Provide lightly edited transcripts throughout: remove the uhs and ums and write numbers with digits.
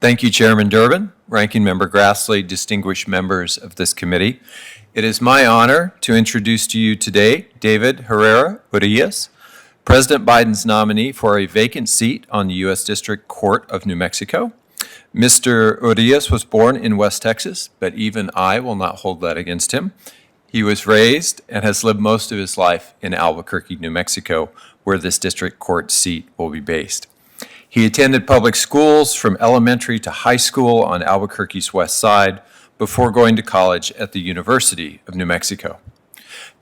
Thank you, Chairman Durbin, Ranking Member Grassley, distinguished members of this committee. It is my honor to introduce to you today David Herrera Urias, President Biden's nominee for a vacant seat on the U.S. District Court of New Mexico. Mr. Urias was born in West Texas, but even I will not hold that against him. He was raised and has lived most of his life in Albuquerque, New Mexico, where this district court seat will be based. He attended public schools from elementary to high school on Albuquerque's west side before going to college at the University of New Mexico.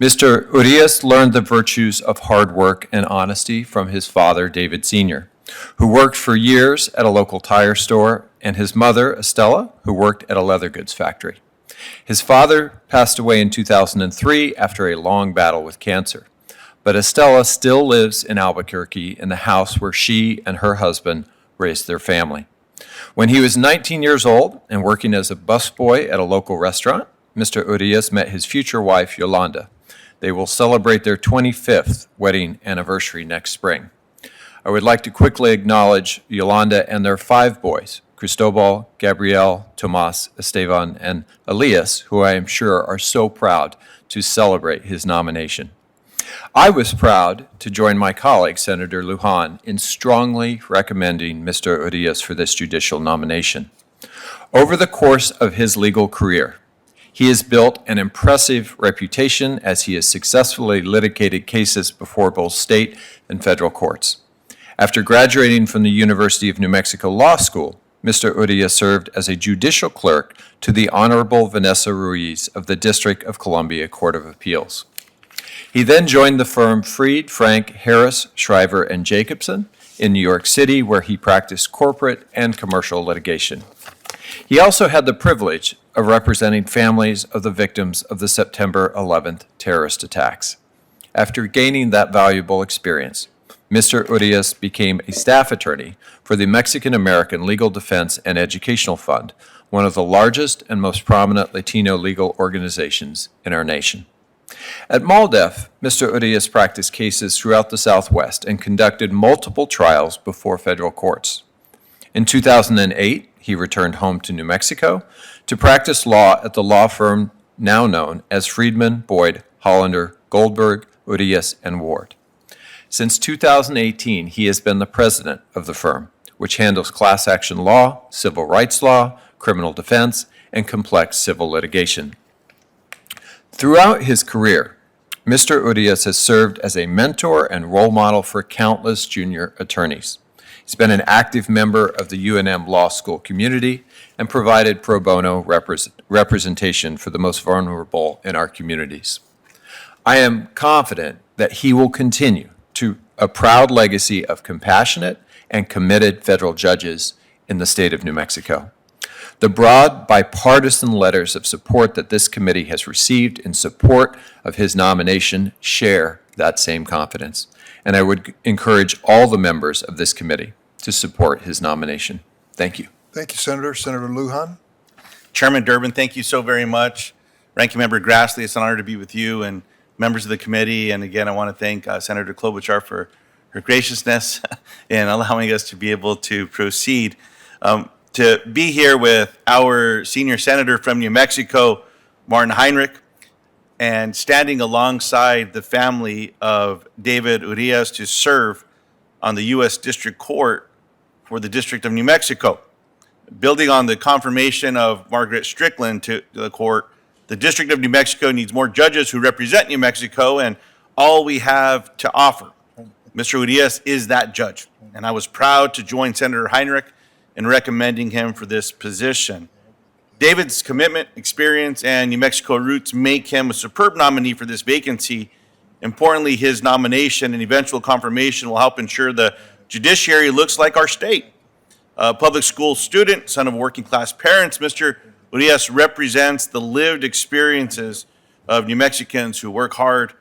Mr. Urias learned the virtues of hard work and honesty from his father, David Sr., who worked for years at a local tire store, and his mother, Estella, who worked at a leather goods factory. His father passed away in 2003 after a long battle with cancer. But Estella still lives in Albuquerque in the house where she and her husband raised their family. When he was 19 years old and working as a busboy at a local restaurant, Mr. Urias met his future wife, Yolanda. They will celebrate their 25th wedding anniversary next spring. I would like to quickly acknowledge Yolanda and their 5 boys, Cristobal, Gabriel, Tomas, Esteban, and Elias, who I am sure are so proud to celebrate his nomination. I was proud to join my colleague, Senator Luján, in strongly recommending Mr. Urias for this judicial nomination. Over the course of his legal career, he has built an impressive reputation as he has successfully litigated cases before both state and federal courts. After graduating from the University of New Mexico Law School, Mr. Urias served as a judicial clerk to the Honorable Vanessa Ruiz of the District of Columbia Court of Appeals. He then joined the firm Fried, Frank, Harris, Shriver, and Jacobson in New York City, where he practiced corporate and commercial litigation. He also had the privilege of representing families of the victims of the September 11th terrorist attacks. After gaining that valuable experience, Mr. Urias became a staff attorney for the Mexican American Legal Defense and Educational Fund, one of the largest and most prominent Latino legal organizations in our nation. At MALDEF, Mr. Urias practiced cases throughout the Southwest and conducted multiple trials before federal courts. In 2008, he returned home to New Mexico to practice law at the law firm now known as Friedman, Boyd, Hollander, Goldberg, Urias, and Ward. Since 2018, he has been the president of the firm, which handles class action law, civil rights law, criminal defense, and complex civil litigation. Throughout his career, Mr. Urias has served as a mentor and role model for countless junior attorneys. He's been an active member of the UNM Law School community and provided pro bono representation for the most vulnerable in our communities. I am confident that he will continue to a proud legacy of compassionate and committed federal judges in the state of New Mexico. The broad bipartisan letters of support that this committee has received in support of his nomination share that same confidence, and I would encourage all the members of this committee to support his nomination. Thank you. Thank you, Senator. Senator Luján. Chairman Durbin, thank you so very much. Ranking Member Grassley, it's an honor to be with you and members of the committee. And again, I want to thank Senator Klobuchar for her graciousness in allowing us to be able to proceed. To be here with our senior senator from New Mexico, Martin Heinrich, and standing alongside the family of David Urias to serve on the U.S. District Court for the District of New Mexico. Building on the confirmation of Margaret Strickland to the court, the District of New Mexico needs more judges who represent New Mexico and all we have to offer. Mr. Urias is that judge, and I was proud to join Senator Heinrich in recommending him for this position. David's commitment, experience, and New Mexico roots make him a superb nominee for this vacancy. Importantly, his nomination and eventual confirmation will help ensure the judiciary looks like our state. A public school student, son of working class parents, Mr. Urias represents the lived experiences of New Mexicans who work hard,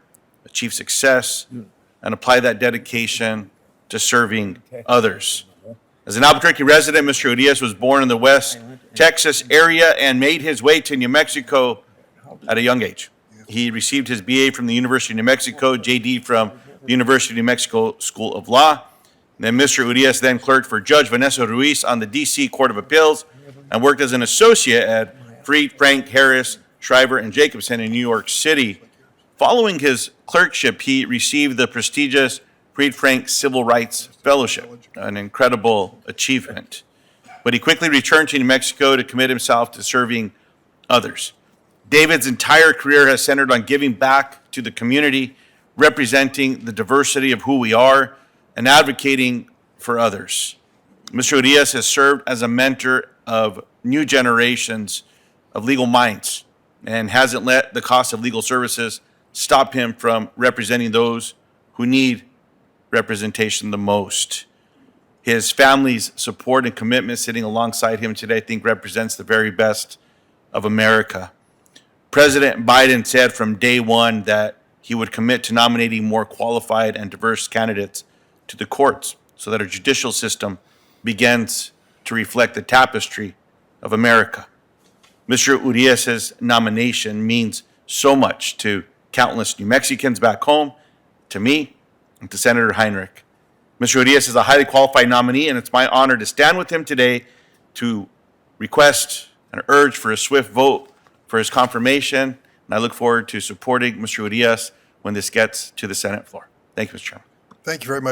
achieve success, and apply that dedication to serving others. As an Albuquerque resident, Mr. Urias was born in the West Texas area and made his way to New Mexico at a young age. He received his BA from the University of New Mexico, JD from the University of New Mexico School of Law. Then Mr. Urias then clerked for Judge Vanessa Ruiz on the D.C. Court of Appeals and worked as an associate at Fried, Frank, Harris, Shriver, and Jacobson in New York City. Following his clerkship, he received the prestigious Fried Frank Civil Rights Fellowship, an incredible achievement. But he quickly returned to New Mexico to commit himself to serving others. David's entire career has centered on giving back to the community, representing the diversity of who we are, and advocating for others. Mr. Urias has served as a mentor of new generations of legal minds and hasn't let the cost of legal services stop him from representing those who need representation the most. His family's support and commitment sitting alongside him today, I think, represents the very best of America. President Biden said from day one that he would commit to nominating more qualified and diverse candidates to the courts so that our judicial system begins to reflect the tapestry of America. Mr. Urias' nomination means so much to countless New Mexicans back home, to me, and to Senator Heinrich. Mr. Urias is a highly qualified nominee, and it's my honor to stand with him today to request and urge for a swift vote for his confirmation, and I look forward to supporting Mr. Urias when this gets to the Senate floor. Thank you, Mr. Chairman. Thank you very much.